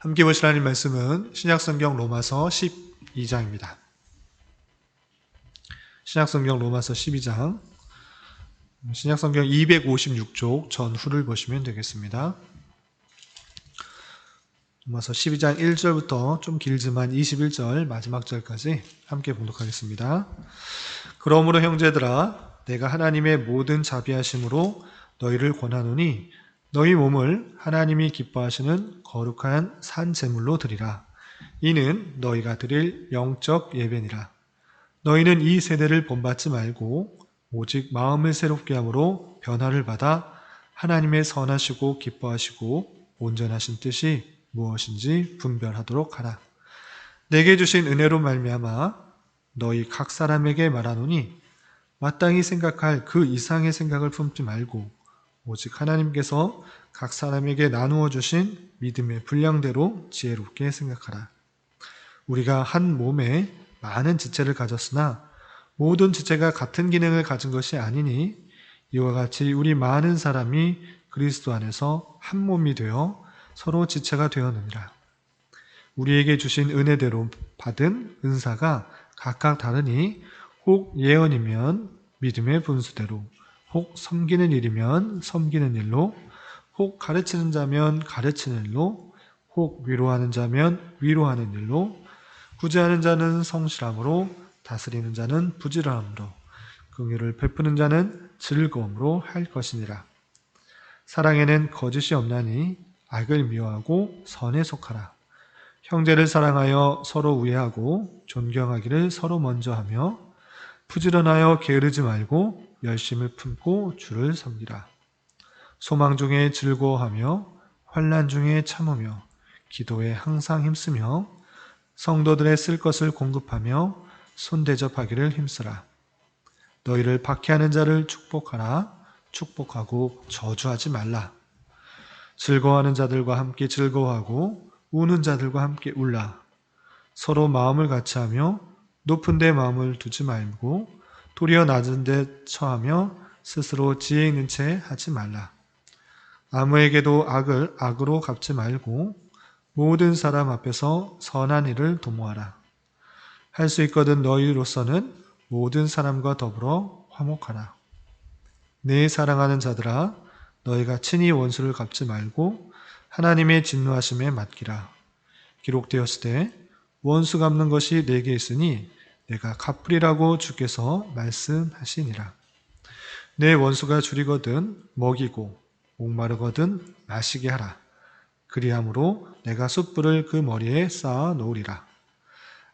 함께 보실 하나님 말씀은 신약성경 로마서 12장입니다. 신약성경 로마서 12장, 신약성경 256쪽 전후를 보시면 되겠습니다. 로마서 12장 1절부터 좀 길지만 21절 마지막 절까지 함께 봉독하겠습니다. 그러므로 형제들아, 내가 하나님의 모든 자비하심으로 너희를 권하노니 너희 몸을 하나님이 기뻐하시는 거룩한 산 제물로 드리라. 이는 너희가 드릴 영적 예배니라. 너희는 이 세대를 본받지 말고 오직 마음을 새롭게 함으로 변화를 받아 하나님의 선하시고 기뻐하시고 온전하신 뜻이 무엇인지 분별하도록 하라. 내게 주신 은혜로 말미암아 너희 각 사람에게 말하노니 마땅히 생각할 그 이상의 생각을 품지 말고 오직 하나님께서 각 사람에게 나누어 주신 믿음의 분량대로 지혜롭게 생각하라. 우리가 한 몸에 많은 지체를 가졌으나 모든 지체가 같은 기능을 가진 것이 아니니 이와 같이 우리 많은 사람이 그리스도 안에서 한 몸이 되어 서로 지체가 되었느니라. 우리에게 주신 은혜대로 받은 은사가 각각 다르니 혹 예언이면 믿음의 분수대로, 혹 섬기는 일이면 섬기는 일로, 혹 가르치는 자면 가르치는 일로, 혹 위로하는 자면 위로하는 일로, 구제하는 자는 성실함으로, 다스리는 자는 부지런함으로, 긍휼을 베푸는 자는 즐거움으로 할 것이니라. 사랑에는 거짓이 없나니 악을 미워하고 선에 속하라. 형제를 사랑하여 서로 우애하고 존경하기를 서로 먼저 하며 부지런하여 게으르지 말고 열심을 품고 주를 섬기라. 소망 중에 즐거워하며 환난 중에 참으며 기도에 항상 힘쓰며 성도들의 쓸 것을 공급하며 손대접하기를 힘쓰라. 너희를 박해하는 자를 축복하라. 축복하고 저주하지 말라. 즐거워하는 자들과 함께 즐거워하고 우는 자들과 함께 울라. 서로 마음을 같이하며 높은 데 마음을 두지 말고 도리어 낮은 데 처하며 스스로 지혜 있는 채 하지 말라. 아무에게도 악을 악으로 갚지 말고 모든 사람 앞에서 선한 일을 도모하라. 할 수 있거든 너희로서는 모든 사람과 더불어 화목하라. 내 사랑하는 자들아, 너희가 친히 원수를 갚지 말고 하나님의 진노하심에 맡기라. 기록되었으되 원수 갚는 것이 내게 있으니 내가 갚으리라고 주께서 말씀하시니라. 내 원수가 줄이거든 먹이고 목마르거든 마시게 하라. 그리함으로 내가 숯불을 그 머리에 쌓아 놓으리라.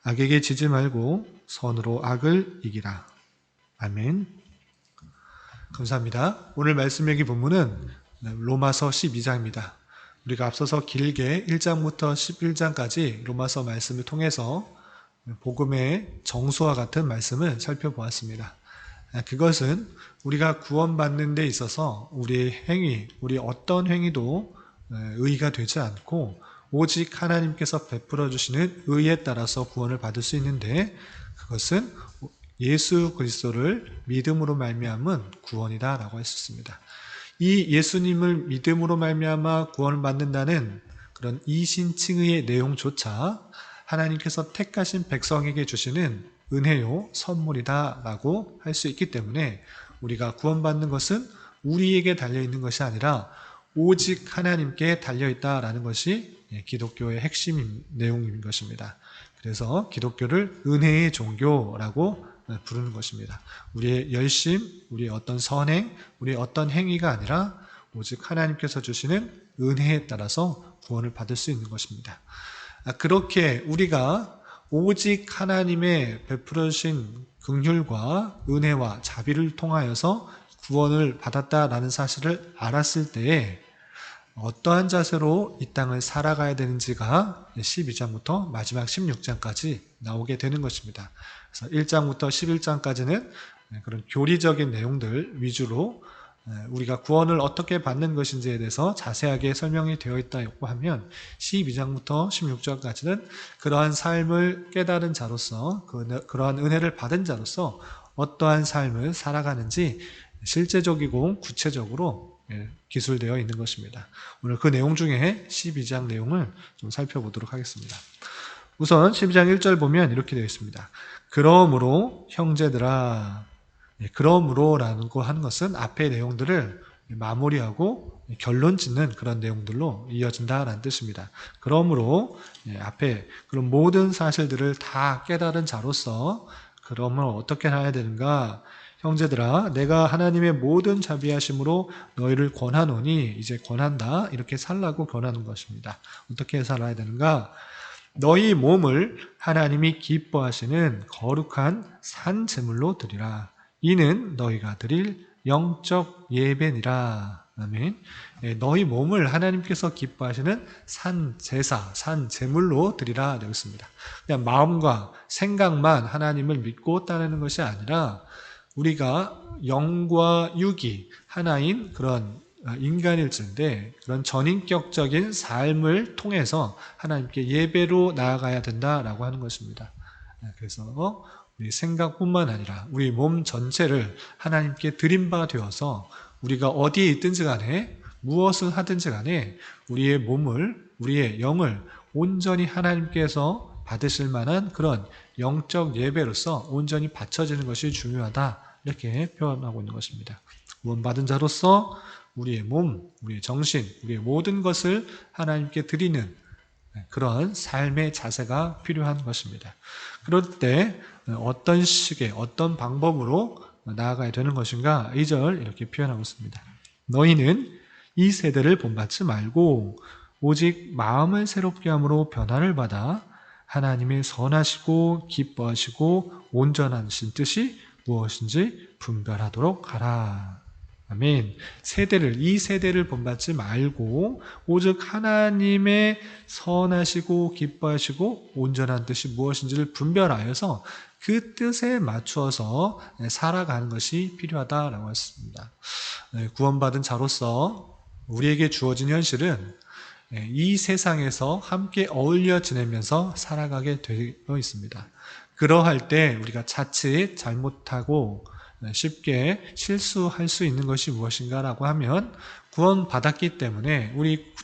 악에게 지지 말고 선으로 악을 이기라. 아멘. 감사합니다. 오늘 말씀 여기 본문은 로마서 12장입니다. 우리가 앞서서 길게 1장부터 11장까지 로마서 말씀을 통해서 복음의 정수와 같은 말씀을 살펴보았습니다. 그것은 우리가 구원받는 데 있어서 우리의 행위, 우리 어떤 행위도 의의가 되지 않고 오직 하나님께서 베풀어 주시는 의에 따라서 구원을 받을 수 있는데 그것은 예수 그리스도를 믿음으로 말미암은 구원이다라고 했었습니다. 이 예수님을 믿음으로 말미암아 구원을 받는다는 그런 이신칭의의 내용조차 하나님께서 택하신 백성에게 주시는 은혜요 선물이다라고 할 수 있기 때문에 우리가 구원받는 것은 우리에게 달려있는 것이 아니라 오직 하나님께 달려있다라는 것이 기독교의 핵심 내용인 것입니다. 그래서 기독교를 은혜의 종교라고 부르는 것입니다. 우리의 열심, 우리의 어떤 선행, 우리의 어떤 행위가 아니라 오직 하나님께서 주시는 은혜에 따라서 구원을 받을 수 있는 것입니다. 그렇게 우리가 오직 하나님의 베풀어 주신 긍휼과 은혜와 자비를 통하여서 구원을 받았다라는 사실을 알았을 때에 어떠한 자세로 이 땅을 살아가야 되는지가 12장부터 마지막 16장까지 나오게 되는 것입니다. 그래서 1장부터 11장까지는 그런 교리적인 내용들 위주로 우리가 구원을 어떻게 받는 것인지에 대해서 자세하게 설명이 되어 있다고 하면 12장부터 16장까지는 그러한 삶을 깨달은 자로서 그러한 은혜를 받은 자로서 어떠한 삶을 살아가는지 실제적이고 구체적으로 기술되어 있는 것입니다. 오늘 그 내용 중에 12장 내용을 좀 살펴보도록 하겠습니다. 우선 12장 1절 보면 이렇게 되어 있습니다. 그러므로 형제들아, 그러므로라고 하는 것은 앞의 내용들을 마무리하고 결론 짓는 그런 내용들로 이어진다라는 뜻입니다. 그러므로 앞에 그런 모든 사실들을 다 깨달은 자로서 그러면 어떻게 해야 되는가? 형제들아, 내가 하나님의 모든 자비하심으로 너희를 권하노니, 이제 권한다, 이렇게 살라고 권하는 것입니다. 어떻게 살아야 되는가? 너희 몸을 하나님이 기뻐하시는 거룩한 산 제물로 드리라. 이는 너희가 드릴 영적 예배니라. 아멘. 너희 몸을 하나님께서 기뻐하시는 산 제사, 산 제물로 드리라 되어 있습니다. 그냥 마음과 생각만 하나님을 믿고 따르는 것이 아니라 우리가 영과 육이 하나인 그런 인간일진데 그런 전인격적인 삶을 통해서 하나님께 예배로 나아가야 된다라고 하는 것입니다. 그래서 우리 생각뿐만 아니라 우리 몸 전체를 하나님께 드린 바 되어서 우리가 어디에 있든지 간에 무엇을 하든지 간에 우리의 몸을, 우리의 영을 온전히 하나님께서 받으실 만한 그런 영적 예배로서 온전히 바쳐지는 것이 중요하다, 이렇게 표현하고 있는 것입니다. 구원받은 자로서 우리의 몸, 우리의 정신, 우리의 모든 것을 하나님께 드리는 그런 삶의 자세가 필요한 것입니다. 그럴 때 어떤 식의 어떤 방법으로 나아가야 되는 것인가? 2절 이렇게 표현하고 있습니다. 너희는 이 세대를 본받지 말고 오직 마음을 새롭게 함으로 변화를 받아 하나님의 선하시고 기뻐하시고 온전하신 뜻이 무엇인지 분별하도록 하라. 아멘. 이 세대를 본받지 말고 오직 하나님의 선하시고 기뻐하시고 온전한 뜻이 무엇인지를 분별하여서 그 뜻에 맞추어서 살아가는 것이 필요하다라고 했습니다. 구원받은 자로서 우리에게 주어진 현실은 이 세상에서 함께 어울려 지내면서 살아가게 되어 있습니다. 그러할 때 우리가 자칫 잘못하고 쉽게 실수할 수 있는 것이 무엇인가라고 하면 구원받았기 때문에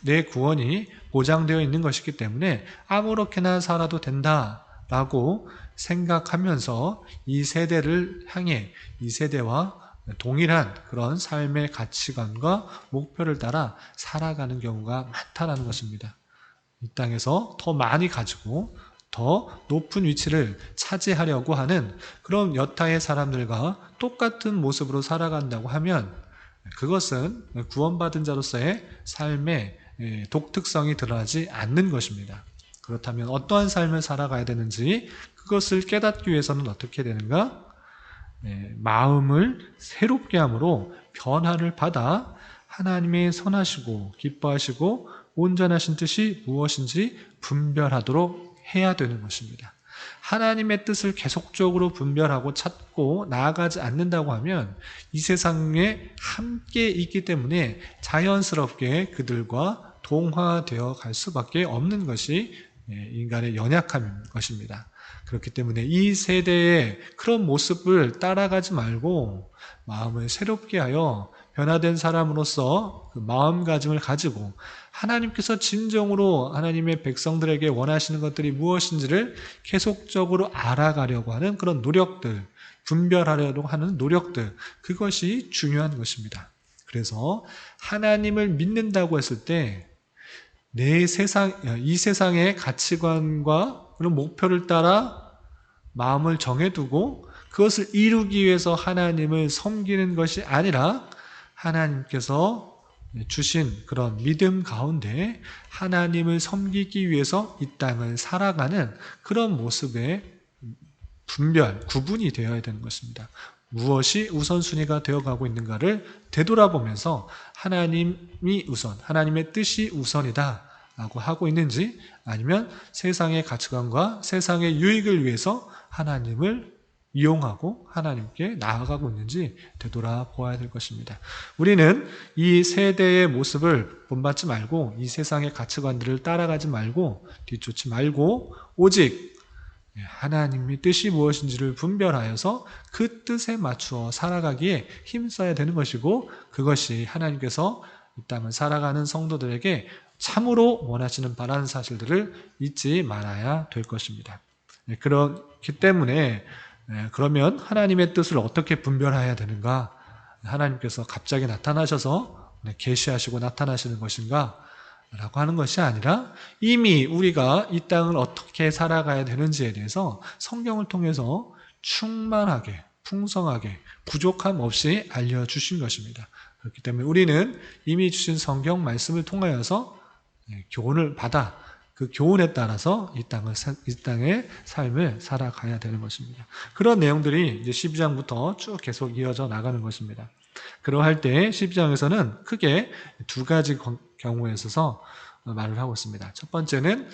내 구원이 보장되어 있는 것이기 때문에 아무렇게나 살아도 된다라고 생각하면서 이 세대를 향해 이 세대와 동일한 그런 삶의 가치관과 목표를 따라 살아가는 경우가 많다라는 것입니다. 이 땅에서 더 많이 가지고 더 높은 위치를 차지하려고 하는 그런 여타의 사람들과 똑같은 모습으로 살아간다고 하면 그것은 구원받은 자로서의 삶의 독특성이 드러나지 않는 것입니다. 그렇다면 어떠한 삶을 살아가야 되는지 그것을 깨닫기 위해서는 어떻게 되는가? 마음을 새롭게 함으로 변화를 받아 하나님의 선하시고 기뻐하시고 온전하신 뜻이 무엇인지 분별하도록 해야 되는 것입니다. 하나님의 뜻을 계속적으로 분별하고 찾고 나아가지 않는다고 하면 이 세상에 함께 있기 때문에 자연스럽게 그들과 동화되어 갈 수밖에 없는 것이 인간의 연약함인 것입니다. 그렇기 때문에 이 세대의 그런 모습을 따라가지 말고 마음을 새롭게 하여 변화된 사람으로서 그 마음가짐을 가지고 하나님께서 진정으로 하나님의 백성들에게 원하시는 것들이 무엇인지를 계속적으로 알아가려고 하는 그런 노력들, 분별하려고 하는 노력들, 그것이 중요한 것입니다. 그래서 하나님을 믿는다고 했을 때 이 세상의 가치관과 그런 목표를 따라 마음을 정해두고 그것을 이루기 위해서 하나님을 섬기는 것이 아니라 하나님께서 주신 그런 믿음 가운데 하나님을 섬기기 위해서 이 땅을 살아가는 그런 모습의 구분이 되어야 되는 것입니다. 무엇이 우선순위가 되어가고 있는가를 되돌아보면서 하나님이 우선, 하나님의 뜻이 우선이다 라고 하고 있는지 아니면 세상의 가치관과 세상의 유익을 위해서 하나님을 이용하고 하나님께 나아가고 있는지 되돌아보아야 될 것입니다. 우리는 이 세대의 모습을 본받지 말고 이 세상의 가치관들을 따라가지 말고 뒤쫓지 말고 오직 하나님의 뜻이 무엇인지를 분별하여서 그 뜻에 맞추어 살아가기에 힘써야 되는 것이고, 그것이 하나님께서 이 땅을 살아가는 성도들에게 참으로 원하시는 바라는 사실들을 잊지 말아야 될 것입니다. 그렇기 때문에 그러면 하나님의 뜻을 어떻게 분별해야 되는가? 하나님께서 갑자기 나타나셔서 계시하시고 나타나시는 것인가? 라고 하는 것이 아니라 이미 우리가 이 땅을 어떻게 살아가야 되는지에 대해서 성경을 통해서 충만하게, 풍성하게, 부족함 없이 알려주신 것입니다. 그렇기 때문에 우리는 이미 주신 성경 말씀을 통하여서 교훈을 받아 그 교훈에 따라서 이 땅의 삶을 살아가야 되는 것입니다. 그런 내용들이 이제 12장부터 쭉 계속 이어져 나가는 것입니다. 그러할 때 12장에서는 크게 두 가지 경우에 있어서 말을 하고 있습니다. 첫 번째는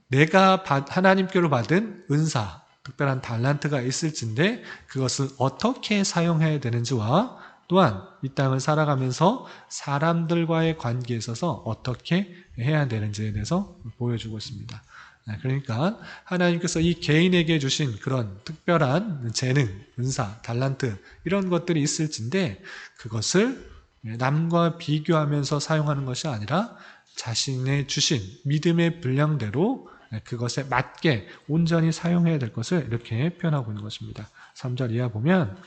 내가 하나님께로 받은 은사, 특별한 달란트가 있을진데 그것을 어떻게 사용해야 되는지와 또한 이 땅을 살아가면서 사람들과의 관계에 있어서 어떻게 해야 되는지에 대해서 보여주고 있습니다. 그러니까 하나님께서 이 개인에게 주신 그런 특별한 재능, 은사, 달란트 이런 것들이 있을진데 그것을 남과 비교하면서 사용하는 것이 아니라 자신의 주신 믿음의 분량대로 그것에 맞게 온전히 사용해야 될 것을 이렇게 표현하고 있는 것입니다. 3절 이하 보면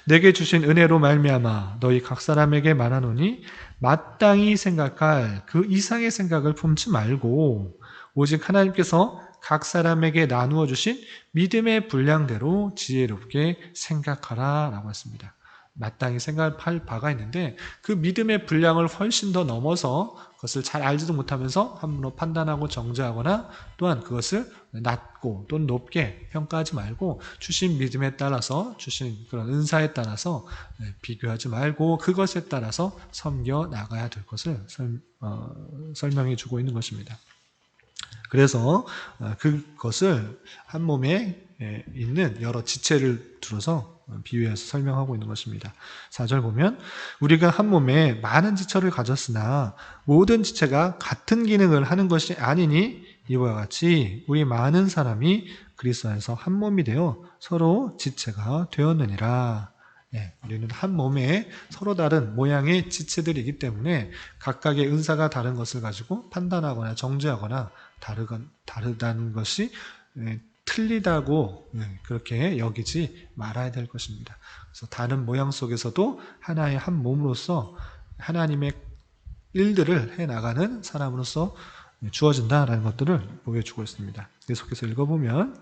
내게 주신 은혜로 말미암아 너희 각 사람에게 말하노니 마땅히 생각할 그 이상의 생각을 품지 말고 오직 하나님께서 각 사람에게 나누어 주신 믿음의 분량대로 지혜롭게 생각하라 라고 했습니다. 마땅히 생각할 바가 있는데 그 믿음의 분량을 훨씬 더 넘어서 그것을 잘 알지도 못하면서 함부로 판단하고 정죄하거나 또한 그것을 낮고 또는 높게 평가하지 말고 주신 믿음에 따라서 주신 그런 은사에 따라서 비교하지 말고 그것에 따라서 섬겨 나가야 될 것을 설명해 주고 있는 것입니다. 그래서 그것을 한 몸에 있는 여러 지체를 들어서 비유해서 설명하고 있는 것입니다. 4절 보면 우리가 한 몸에 많은 지체를 가졌으나 모든 지체가 같은 기능을 하는 것이 아니니 이와 같이 우리 많은 사람이 그리스도 안에서 한 몸이 되어 서로 지체가 되었느니라. 우리는 한 몸에 서로 다른 모양의 지체들이기 때문에 각각의 은사가 다른 것을 가지고 판단하거나 정죄하거나 다르다는 것이 틀리다고 그렇게 여기지 말아야 될 것입니다. 그래서 다른 모양 속에서도 하나의 한 몸으로서 하나님의 일들을 해나가는 사람으로서 주어진다라는 것들을 보여주고 있습니다. 계속해서 읽어보면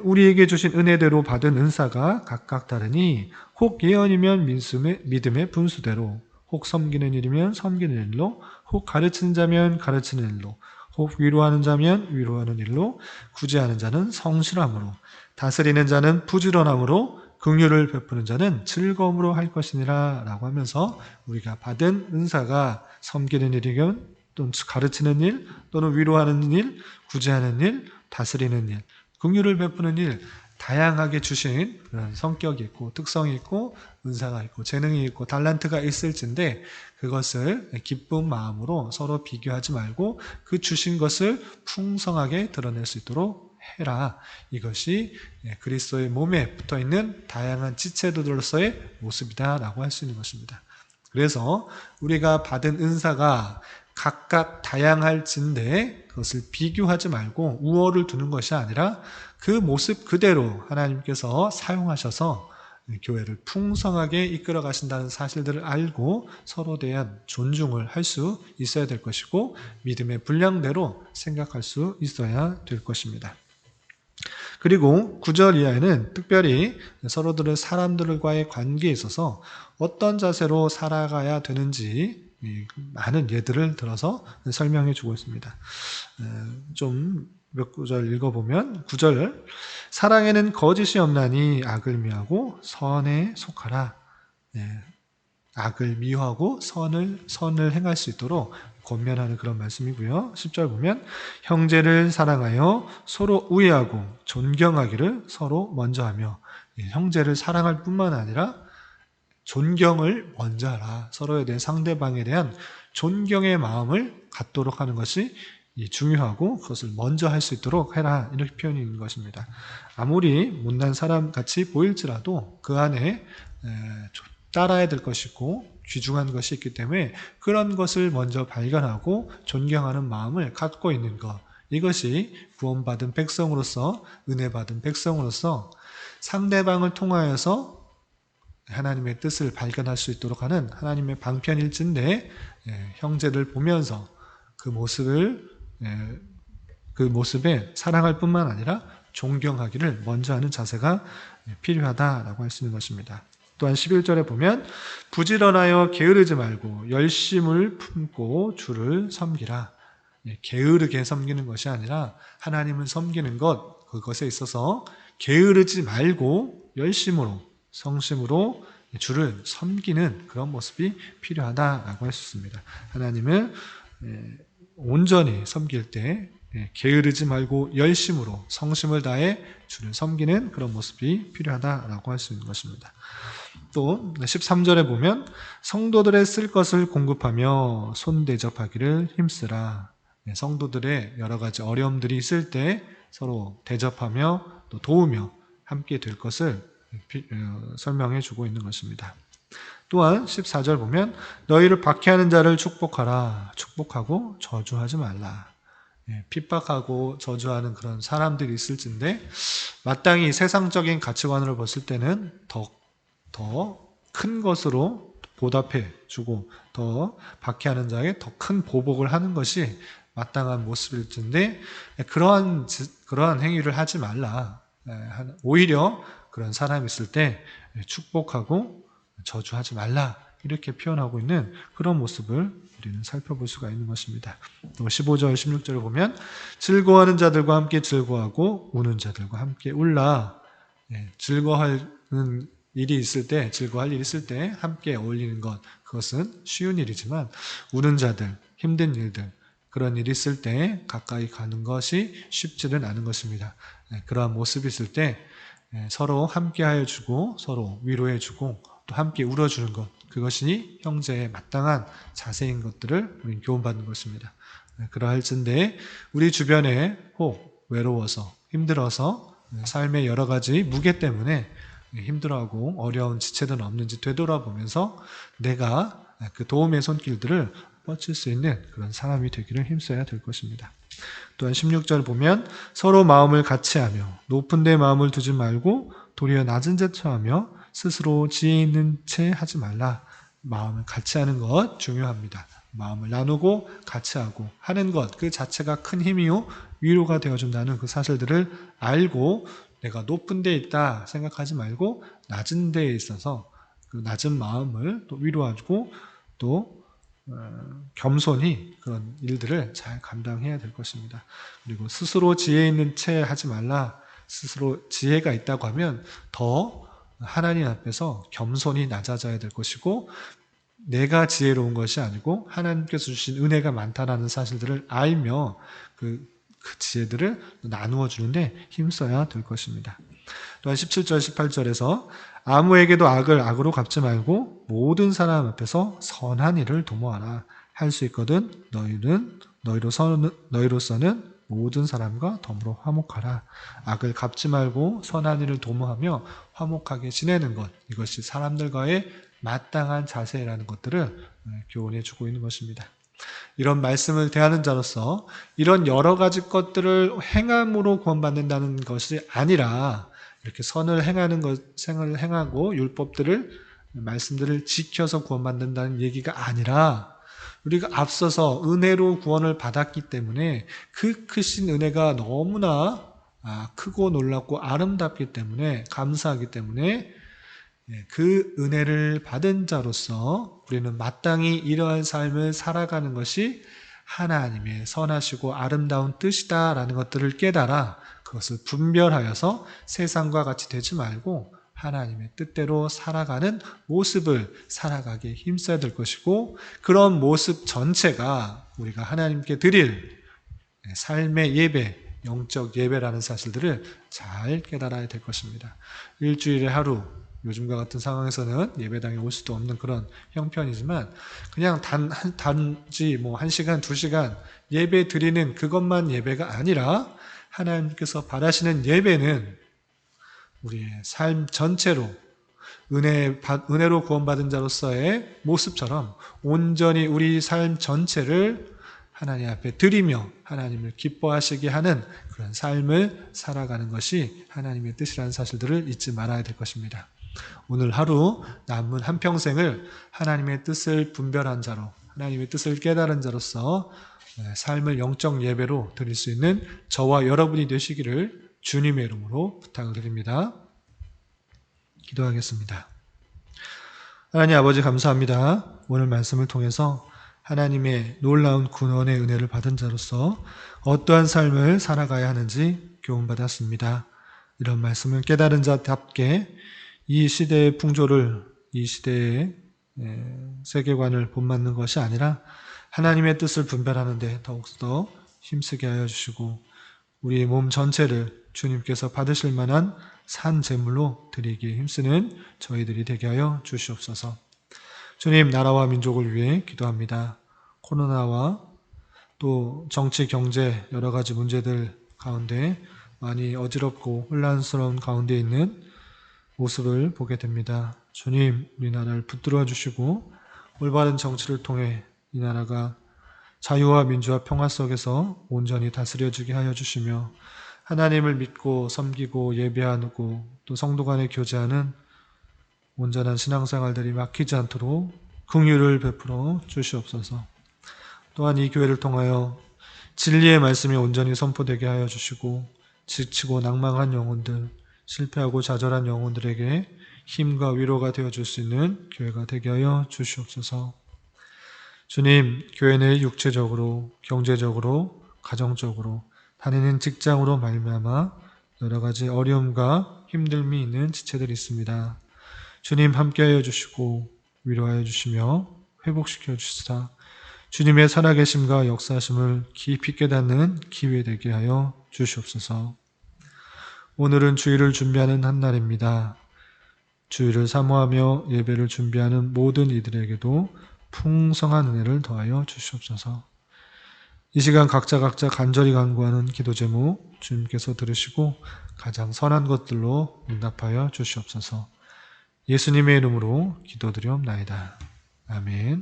우리에게 주신 은혜대로 받은 은사가 각각 다르니 혹 예언이면 믿음의 분수대로 혹 섬기는 일이면 섬기는 일로 혹 가르치는 자면 가르치는 일로 혹 위로하는 자면 위로하는 일로 구제하는 자는 성실함으로 다스리는 자는 부지런함으로 긍휼을 베푸는 자는 즐거움으로 할 것이니라 라고 하면서 우리가 받은 은사가 섬기는 일이건 또는 가르치는 일 또는 위로하는 일, 구제하는 일, 다스리는 일, 긍휼을 베푸는 일 다양하게 주신 그런 성격이 있고 특성이 있고 은사가 있고 재능이 있고 달란트가 있을진데 그것을 기쁜 마음으로 서로 비교하지 말고 그 주신 것을 풍성하게 드러낼 수 있도록 해라. 이것이 그리스도의 몸에 붙어있는 다양한 지체들로서의 모습이다라고 할 수 있는 것입니다. 그래서 우리가 받은 은사가 각각 다양할진데 그것을 비교하지 말고 우월을 두는 것이 아니라 그 모습 그대로 하나님께서 사용하셔서 교회를 풍성하게 이끌어 가신다는 사실들을 알고 서로 대한 존중을 할 수 있어야 될 것이고 믿음의 분량대로 생각할 수 있어야 될 것입니다. 그리고 9절 이하에는 특별히 서로들의 사람들과의 관계에 있어서 어떤 자세로 살아가야 되는지 많은 예들을 들어서 설명해 주고 있습니다. 좀 몇 구절 읽어보면 9절 사랑에는 거짓이 없나니 악을 미워하고 선에 속하라. 악을 미워하고 선을 행할 수 있도록 권면하는 그런 말씀이고요. 10절 보면 형제를 사랑하여 서로 우애하고 존경하기를 서로 먼저 하며 형제를 사랑할 뿐만 아니라 존경을 먼저 하라. 서로에 대한 상대방에 대한 존경의 마음을 갖도록 하는 것이 중요하고 그것을 먼저 할 수 있도록 해라, 이렇게 표현이 있는 것입니다. 아무리 못난 사람 같이 보일지라도 그 안에 따라야 될 것이고 귀중한 것이 있기 때문에 그런 것을 먼저 발견하고 존경하는 마음을 갖고 있는 것, 이것이 구원받은 백성으로서, 은혜 받은 백성으로서 상대방을 통하여서 하나님의 뜻을 발견할 수 있도록 하는 하나님의 방편일진데, 형제를 보면서 그 모습에 사랑할 뿐만 아니라 존경하기를 먼저 하는 자세가 필요하다라고 할 수 있는 것입니다. 또한 11절에 보면 부지런하여 게으르지 말고 열심을 품고 주를 섬기라. 게으르게 섬기는 것이 아니라 하나님을 섬기는 것, 그것에 있어서 게으르지 말고 열심으로, 성심으로 주를 섬기는 그런 모습이 필요하다라고 할 수 있습니다. 하나님을 온전히 섬길 때 게으르지 말고 열심으로 성심을 다해 주를 섬기는 그런 모습이 필요하다라고 할 수 있는 것입니다. 또 13절에 보면 성도들의 쓸 것을 공급하며 손대접하기를 힘쓰라. 성도들의 여러 가지 어려움들이 있을 때 서로 대접하며 또 도우며 함께 될 것을 설명해 주고 있는 것입니다. 또한 14절 보면 너희를 박해하는 자를 축복하라. 축복하고 저주하지 말라. 핍박하고 저주하는 그런 사람들이 있을진데 마땅히 세상적인 가치관으로 봤을 때는 더 큰 것으로 보답해 주고 더 박해하는 자에게 더 큰 보복을 하는 것이 마땅한 모습일진데 그러한 행위를 하지 말라. 오히려 그런 사람이 있을 때 축복하고 저주하지 말라, 이렇게 표현하고 있는 그런 모습을 우리는 살펴볼 수가 있는 것입니다. 또 15절 16절을 보면 즐거워하는 자들과 함께 즐거워하고 우는 자들과 함께 울라. 즐거워하는 일이 있을 때, 즐거워할 일이 있을 때 함께 어울리는 것, 그것은 쉬운 일이지만 우는 자들, 힘든 일들, 그런 일이 있을 때 가까이 가는 것이 쉽지는 않은 것입니다. 그러한 모습이 있을 때 서로 함께하여 주고 서로 위로해 주고 또 함께 울어주는 것, 그것이 형제의 마땅한 자세인 것들을 우리는 교훈받는 것입니다. 그러할진데 우리 주변에 혹 외로워서 힘들어서 삶의 여러 가지 무게 때문에 힘들어하고 어려운 지체는 없는지 되돌아보면서 내가 그 도움의 손길들을 뻗칠 수 있는 그런 사람이 되기를 힘써야 될 것입니다. 또한 16절 보면 서로 마음을 같이하며 높은 데 마음을 두지 말고 도리어 낮은 데 처하며 스스로 지혜 있는 채 하지 말라. 마음을 같이 하는 것 중요합니다. 마음을 나누고 같이 하고 하는 것, 그 자체가 큰 힘이요 위로가 되어준다는 그 사실들을 알고 내가 높은 데에 있다 생각하지 말고 낮은 데에 있어서 그 낮은 마음을 또 위로하고 또 겸손히 그런 일들을 잘 감당해야 될 것입니다. 그리고 스스로 지혜 있는 채 하지 말라. 스스로 지혜가 있다고 하면 더 하나님 앞에서 겸손히 낮아져야 될 것이고 내가 지혜로운 것이 아니고 하나님께서 주신 은혜가 많다라는 사실들을 알며 그 지혜들을 나누어 주는데 힘써야 될 것입니다. 또한 17절 18절에서 아무에게도 악을 악으로 갚지 말고 모든 사람 앞에서 선한 일을 도모하라. 할 수 있거든 너희로서는 모든 사람과 더불어 화목하라. 악을 갚지 말고 선한 일을 도모하며 화목하게 지내는 것, 이것이 사람들과의 마땅한 자세라는 것들을 교훈해 주고 있는 것입니다. 이런 말씀을 대하는 자로서 이런 여러 가지 것들을 행함으로 구원받는다는 것이 아니라 이렇게 선을 행하는 것, 생을 행하고 율법들을 말씀들을 지켜서 구원받는다는 얘기가 아니라 우리가 앞서서 은혜로 구원을 받았기 때문에 그 크신 은혜가 너무나 크고 놀랍고 아름답기 때문에 감사하기 때문에 그 은혜를 받은 자로서 우리는 마땅히 이러한 삶을 살아가는 것이 하나님의 선하시고 아름다운 뜻이다라는 것들을 깨달아 그것을 분별하여서 세상과 같이 되지 말고 하나님의 뜻대로 살아가는 모습을 살아가기에 힘써야 될 것이고 그런 모습 전체가 우리가 하나님께 드릴 삶의 예배, 영적 예배라는 사실들을 잘 깨달아야 될 것입니다. 일주일에 하루 요즘과 같은 상황에서는 예배당에 올 수도 없는 그런 형편이지만 그냥 단지 뭐 1시간, 2시간 예배 드리는 그것만 예배가 아니라 하나님께서 바라시는 예배는 우리의 삶 전체로 은혜로 구원받은 자로서의 모습처럼 온전히 우리 삶 전체를 하나님 앞에 드리며 하나님을 기뻐하시게 하는 그런 삶을 살아가는 것이 하나님의 뜻이라는 사실들을 잊지 말아야 될 것입니다. 오늘 하루 남은 한평생을 하나님의 뜻을 분별한 자로 하나님의 뜻을 깨달은 자로서 삶을 영적 예배로 드릴 수 있는 저와 여러분이 되시기를 주님의 이름으로 부탁을 드립니다. 기도하겠습니다. 하나님 아버지 감사합니다. 오늘 말씀을 통해서 하나님의 놀라운 구원의 은혜를 받은 자로서 어떠한 삶을 살아가야 하는지 교훈받았습니다. 이런 말씀을 깨달은 자답게 이 시대의 풍조를, 이 시대의 세계관을 본받는 것이 아니라 하나님의 뜻을 분별하는 데 더욱더 힘쓰게 하여 주시고 우리 몸 전체를 주님께서 받으실 만한 산 제물로 드리기에 힘쓰는 저희들이 되게 하여 주시옵소서. 주님, 나라와 민족을 위해 기도합니다. 코로나와 또 정치, 경제 여러 가지 문제들 가운데 많이 어지럽고 혼란스러운 가운데 있는 모습을 보게 됩니다. 주님, 우리나라를 붙들어 주시고 올바른 정치를 통해 이 나라가 자유와 민주와 평화 속에서 온전히 다스려지게 하여 주시며 하나님을 믿고 섬기고 예배하고 또 성도 간에 교제하는 온전한 신앙생활들이 막히지 않도록 긍휼을 베풀어 주시옵소서. 또한 이 교회를 통하여 진리의 말씀이 온전히 선포되게 하여 주시고 지치고 낭망한 영혼들, 실패하고 좌절한 영혼들에게 힘과 위로가 되어줄 수 있는 교회가 되게 하여 주시옵소서. 주님, 교회 내 육체적으로, 경제적으로, 가정적으로, 다니는 직장으로 말미암아 여러 가지 어려움과 힘듦이 있는 지체들이 있습니다. 주님 함께하여 주시고 위로하여 주시며 회복시켜 주시사 주님의 살아계심과 역사심을 깊이 깨닫는 기회 되게 하여 주시옵소서. 오늘은 주일을 준비하는 한 날입니다. 주일을 사모하며 예배를 준비하는 모든 이들에게도 풍성한 은혜를 더하여 주시옵소서. 이 시간 각자 간절히 간구하는 기도 제목 주님께서 들으시고 가장 선한 것들로 응답하여 주시옵소서. 예수님의 이름으로 기도드리옵나이다. 아멘.